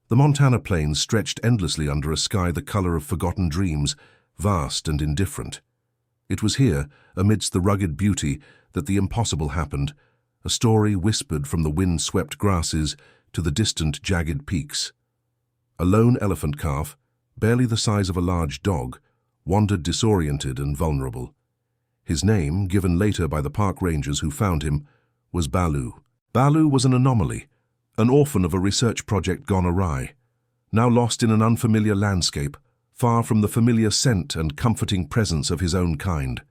The Montana plains stretched endlessly under a sky the color of forgotten dreams, vast and indifferent. It was here, amidst the rugged beauty, that the impossible happened, a story whispered from the wind-swept grasses to the distant jagged peaks. A lone elephant calf, barely the size of a large dog, wandered disoriented and vulnerable. His name, given later by the park rangers who found him, was Balu. Balu was an anomaly, an orphan of a research project gone awry, now lost in an unfamiliar landscape, far from the familiar scent and comforting presence of his own kind.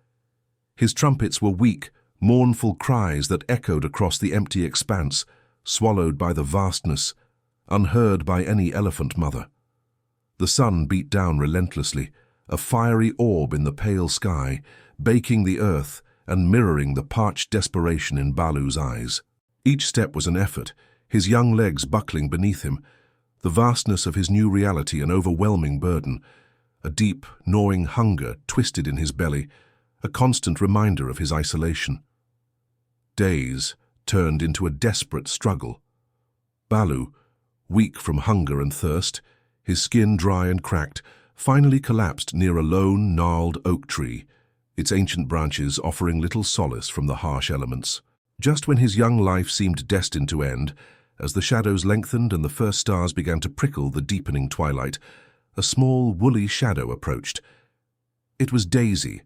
His trumpets were weak, mournful cries that echoed across the empty expanse, swallowed by the vastness, unheard by any elephant mother. The sun beat down relentlessly, a fiery orb in the pale sky, baking the earth and mirroring the parched desperation in Balu's eyes. Each step was an effort, his young legs buckling beneath him, the vastness of his new reality an overwhelming burden, a deep, gnawing hunger twisted in his belly, a constant reminder of his isolation. Days turned into a desperate struggle. Balu, weak from hunger and thirst, his skin dry and cracked, finally collapsed near a lone, gnarled oak tree, its ancient branches offering little solace from the harsh elements. Just when his young life seemed destined to end, as the shadows lengthened and the first stars began to prickle the deepening twilight, a small, woolly shadow approached. It was Daisy,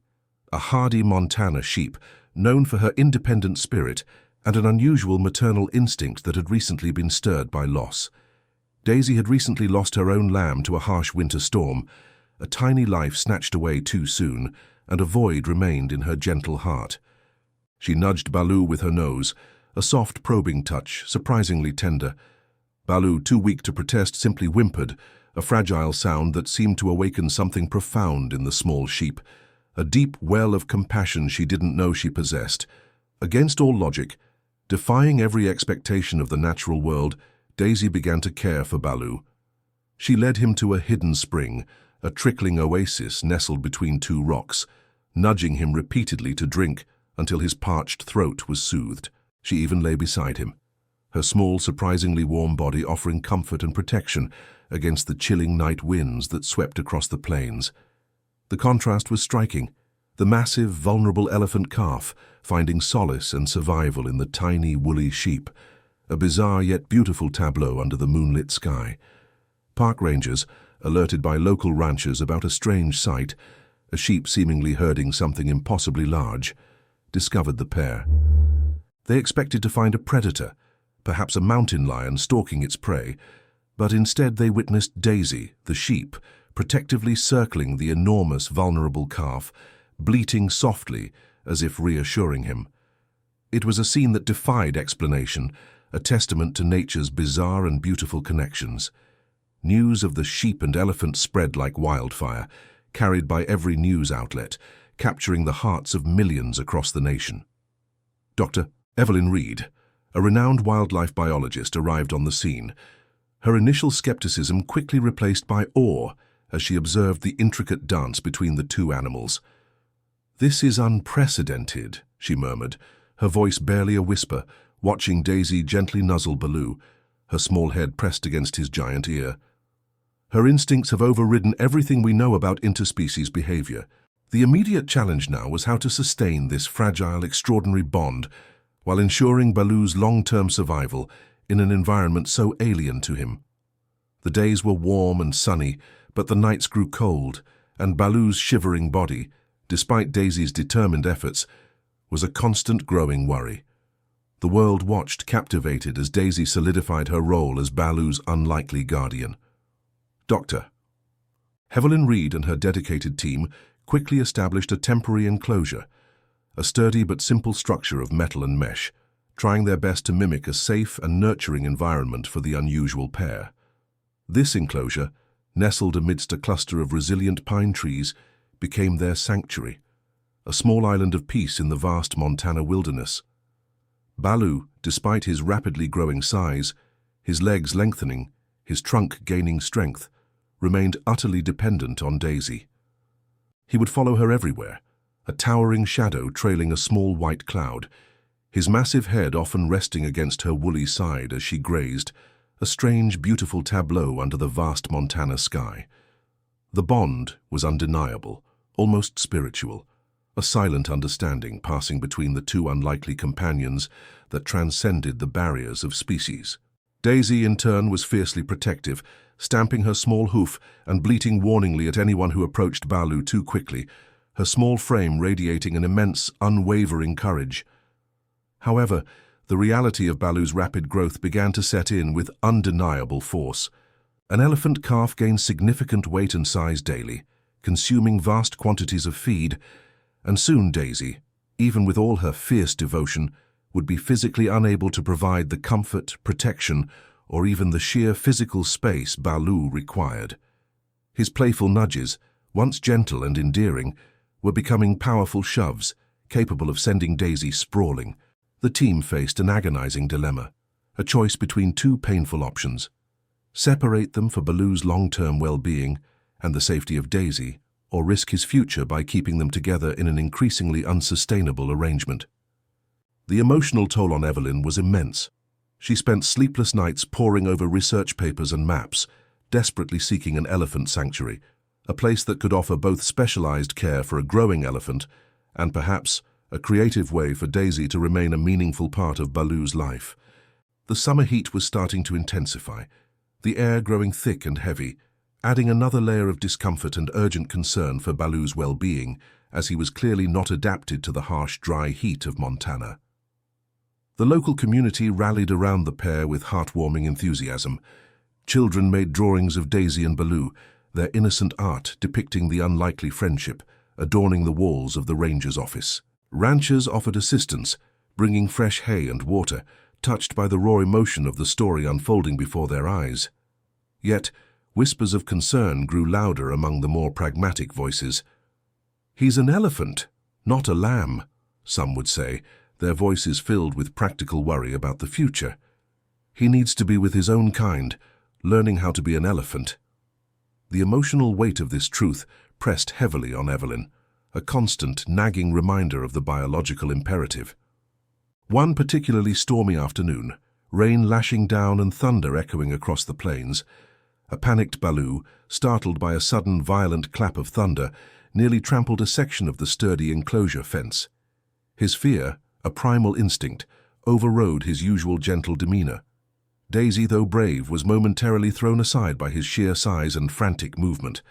a hardy Montana sheep, known for her independent spirit and an unusual maternal instinct that had recently been stirred by loss. Daisy had recently lost her own lamb to a harsh winter storm, a tiny life snatched away too soon, and a void remained in her gentle heart. She nudged Balu with her nose, a soft probing touch, surprisingly tender. Balu, too weak to protest, simply whimpered, a fragile sound that seemed to awaken something profound in the small sheep, a deep well of compassion she didn't know she possessed. Against all logic, defying every expectation of the natural world, Daisy began to care for Balu. She led him to a hidden spring, a trickling oasis nestled between two rocks, nudging him repeatedly to drink until his parched throat was soothed. She even lay beside him, her small, surprisingly warm body offering comfort and protection against the chilling night winds that swept across the plains. The contrast was striking, the massive, vulnerable elephant calf finding solace and survival in the tiny, woolly sheep, a bizarre yet beautiful tableau under the moonlit sky. Park rangers, alerted by local ranchers about a strange sight, a sheep seemingly herding something impossibly large, discovered the pair. They expected to find a predator, perhaps a mountain lion stalking its prey, but instead they witnessed Daisy, the sheep, protectively circling the enormous, vulnerable calf, bleating softly as if reassuring him. It was a scene that defied explanation, a testament to nature's bizarre and beautiful connections. News of the sheep and elephant spread like wildfire, carried by every news outlet, capturing the hearts of millions across the nation. Dr. Evelyn Reed, a renowned wildlife biologist, arrived on the scene, her initial skepticism quickly replaced by awe as she observed the intricate dance between the two animals. "This is unprecedented," she murmured, her voice barely a whisper, watching Daisy gently nuzzle Balu, her small head pressed against his giant ear. Her instincts have overridden everything we know about interspecies behavior. The immediate challenge now was how to sustain this fragile, extraordinary bond while ensuring Balu's long-term survival in an environment so alien to him. The days were warm and sunny, but the nights grew cold, and Balu's shivering body, despite Daisy's determined efforts, was a constant growing worry. The world watched captivated as Daisy solidified her role as Balu's unlikely guardian. Dr. Evelyn Reed and her dedicated team quickly established a temporary enclosure, a sturdy but simple structure of metal and mesh, trying their best to mimic a safe and nurturing environment for the unusual pair. This enclosure, nestled amidst a cluster of resilient pine trees, became their sanctuary, a small island of peace in the vast Montana wilderness. Balu, despite his rapidly growing size, his legs lengthening, his trunk gaining strength, remained utterly dependent on Daisy. He would follow her everywhere, a towering shadow trailing a small white cloud, his massive head often resting against her woolly side as she grazed, a strange, beautiful tableau under the vast Montana sky. The bond was undeniable, almost spiritual, a silent understanding passing between the two unlikely companions that transcended the barriers of species. Daisy, in turn, was fiercely protective, stamping her small hoof and bleating warningly at anyone who approached Balu too quickly, her small frame radiating an immense, unwavering courage. However, the reality of Balu's rapid growth began to set in with undeniable force. An elephant calf gained significant weight and size daily, consuming vast quantities of feed, and soon Daisy, even with all her fierce devotion, would be physically unable to provide the comfort, protection, or even the sheer physical space Balu required. His playful nudges, once gentle and endearing, were becoming powerful shoves, capable of sending Daisy sprawling. The team faced an agonizing dilemma, a choice between two painful options: separate them for Balu's long-term well-being and the safety of Daisy, or risk his future by keeping them together in an increasingly unsustainable arrangement. The emotional toll on Evelyn was immense. She spent sleepless nights poring over research papers and maps, desperately seeking an elephant sanctuary, a place that could offer both specialized care for a growing elephant and perhaps a creative way for Daisy to remain a meaningful part of Balu's life. The summer heat was starting to intensify, the air growing thick and heavy, adding another layer of discomfort and urgent concern for Balu's well-being, as he was clearly not adapted to the harsh, dry heat of Montana. The local community rallied around the pair with heartwarming enthusiasm. Children made drawings of Daisy and Balu, their innocent art depicting the unlikely friendship, adorning the walls of the ranger's office. Ranchers offered assistance, bringing fresh hay and water, touched by the raw emotion of the story unfolding before their eyes. Yet, whispers of concern grew louder among the more pragmatic voices. "He's an elephant, not a lamb," some would say, their voices filled with practical worry about the future. "He needs to be with his own kind, learning how to be an elephant." The emotional weight of this truth pressed heavily on Evelyn, a constant, nagging reminder of the biological imperative. One particularly stormy afternoon, rain lashing down and thunder echoing across the plains, a panicked Balu, startled by a sudden violent clap of thunder, nearly trampled a section of the sturdy enclosure fence. His fear, a primal instinct, overrode his usual gentle demeanor. Daisy, though brave, was momentarily thrown aside by his sheer size and frantic movement.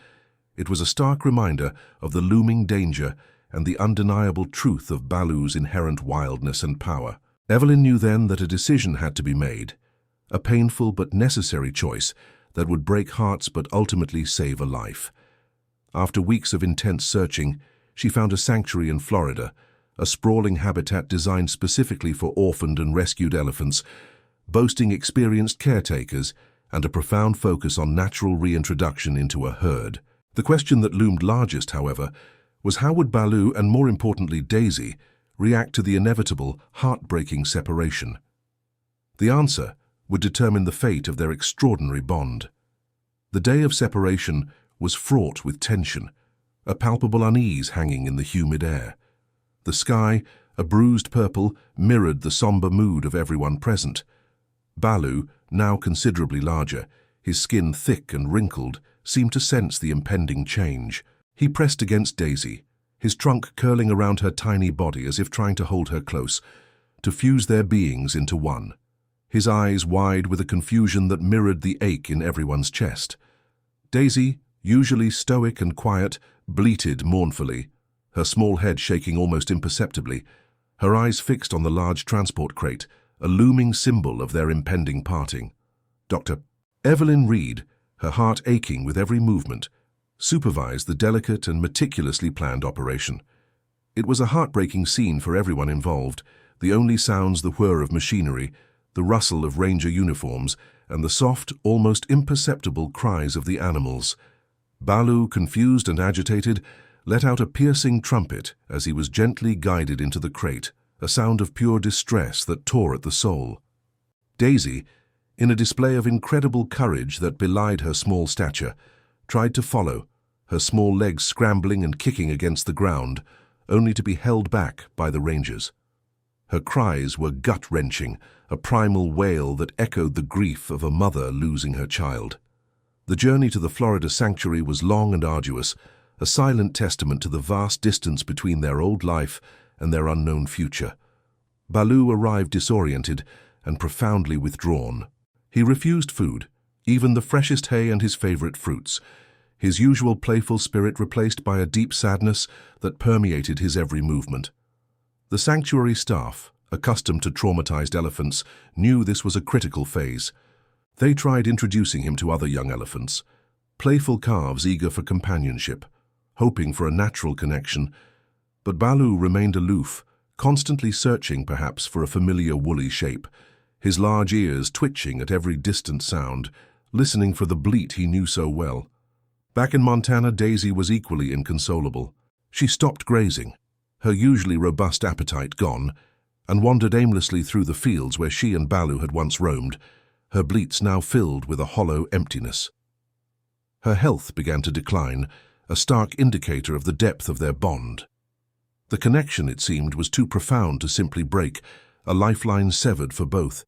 It was a stark reminder of the looming danger and the undeniable truth of Balu's inherent wildness and power. Evelyn knew then that a decision had to be made, a painful but necessary choice that would break hearts but ultimately save a life. After weeks of intense searching, she found a sanctuary in Florida, a sprawling habitat designed specifically for orphaned and rescued elephants, boasting experienced caretakers and a profound focus on natural reintroduction into a herd. The question that loomed largest, however, was how would Balu and, more importantly, Daisy react to the inevitable, heartbreaking separation? The answer would determine the fate of their extraordinary bond. The day of separation was fraught with tension, a palpable unease hanging in the humid air. The sky, a bruised purple, mirrored the somber mood of everyone present. Balu, now considerably larger, his skin thick and wrinkled, seemed to sense the impending change. He pressed against Daisy, his trunk curling around her tiny body as if trying to hold her close, to fuse their beings into one. His eyes wide with a confusion that mirrored the ache in everyone's chest. Daisy, usually stoic and quiet, bleated mournfully, her small head shaking almost imperceptibly, her eyes fixed on the large transport crate, a looming symbol of their impending parting. Dr. Evelyn Reed, her heart aching with every movement, supervised the delicate and meticulously planned operation. It was a heartbreaking scene for everyone involved, the only sounds the whir of machinery, the rustle of ranger uniforms, and the soft, almost imperceptible cries of the animals. Balu, confused and agitated, let out a piercing trumpet as he was gently guided into the crate, a sound of pure distress that tore at the soul. Daisy, in a display of incredible courage that belied her small stature, tried to follow, her small legs scrambling and kicking against the ground, only to be held back by the rangers. Her cries were gut-wrenching, a primal wail that echoed the grief of a mother losing her child. The journey to the Florida sanctuary was long and arduous, a silent testament to the vast distance between their old life and their unknown future. Balu arrived disoriented and profoundly withdrawn. He refused food, even the freshest hay and his favorite fruits, his usual playful spirit replaced by a deep sadness that permeated his every movement. The sanctuary staff, accustomed to traumatized elephants, knew this was a critical phase. They tried introducing him to other young elephants, playful calves eager for companionship, hoping for a natural connection, but Balu remained aloof, constantly searching perhaps for a familiar woolly shape, his large ears twitching at every distant sound, listening for the bleat he knew so well. Back in Montana, Daisy was equally inconsolable. She stopped grazing, her usually robust appetite gone, and wandered aimlessly through the fields where she and Balu had once roamed, her bleats now filled with a hollow emptiness. Her health began to decline, a stark indicator of the depth of their bond. The connection, it seemed, was too profound to simply break, a lifeline severed for both.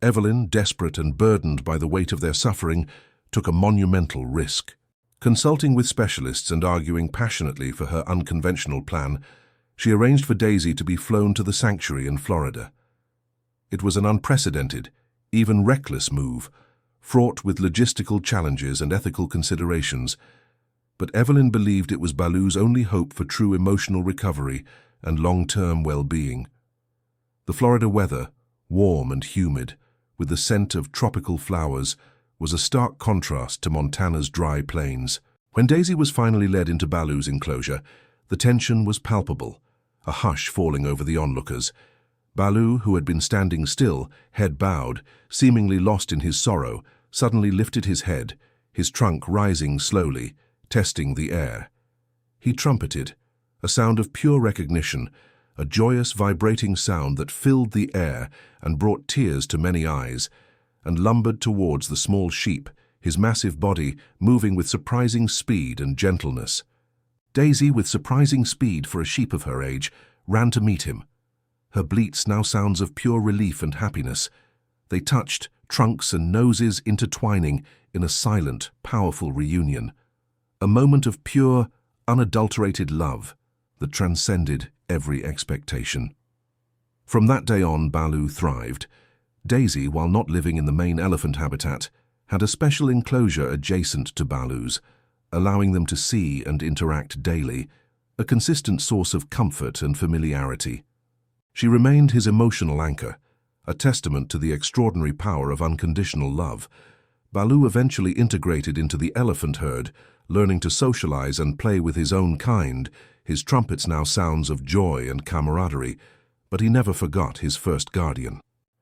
Evelyn, desperate and burdened by the weight of their suffering, took a monumental risk. Consulting with specialists and arguing passionately for her unconventional plan, she arranged for Daisy to be flown to the sanctuary in Florida. It was an unprecedented, even reckless move, fraught with logistical challenges and ethical considerations, but Evelyn believed it was Balu's only hope for true emotional recovery and long-term well-being. The Florida weather, warm and humid, with the scent of tropical flowers, was a stark contrast to Montana's dry plains. When Daisy was finally led into Balu's enclosure, the tension was palpable, a hush falling over the onlookers. Balu, who had been standing still, head bowed, seemingly lost in his sorrow, suddenly lifted his head, his trunk rising slowly, testing the air. He trumpeted, a sound of pure recognition, a joyous, vibrating sound that filled the air and brought tears to many eyes, and lumbered towards the small sheep, his massive body moving with surprising speed and gentleness. Daisy, with surprising speed for a sheep of her age, ran to meet him. Her bleats now sounds of pure relief and happiness. They touched, trunks and noses intertwining in a silent, powerful reunion. A moment of pure, unadulterated love that transcended every expectation. From that day on, Balu thrived. Daisy, while not living in the main elephant habitat, had a special enclosure adjacent to Balu's, allowing them to see and interact daily, a consistent source of comfort and familiarity. She remained his emotional anchor, a testament to the extraordinary power of unconditional love. Balu eventually integrated into the elephant herd, learning to socialize and play with his own kind, his trumpets now sounds of joy and camaraderie, but he never forgot his first guardian.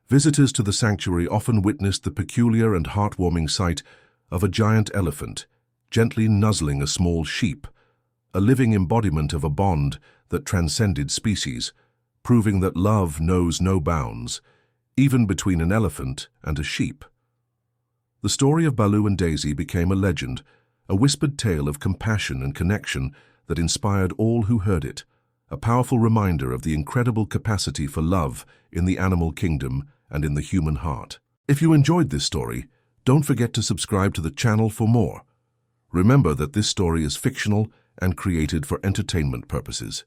Visitors to the sanctuary often witnessed the peculiar and heartwarming sight of a giant elephant, gently nuzzling a small sheep, a living embodiment of a bond that transcended species, proving that love knows no bounds, even between an elephant and a sheep. The story of Balu and Daisy became a legend, a whispered tale of compassion and connection that inspired all who heard it, a powerful reminder of the incredible capacity for love in the animal kingdom and in the human heart. If you enjoyed this story, don't forget to subscribe to the channel for more. Remember that this story is fictional and created for entertainment purposes.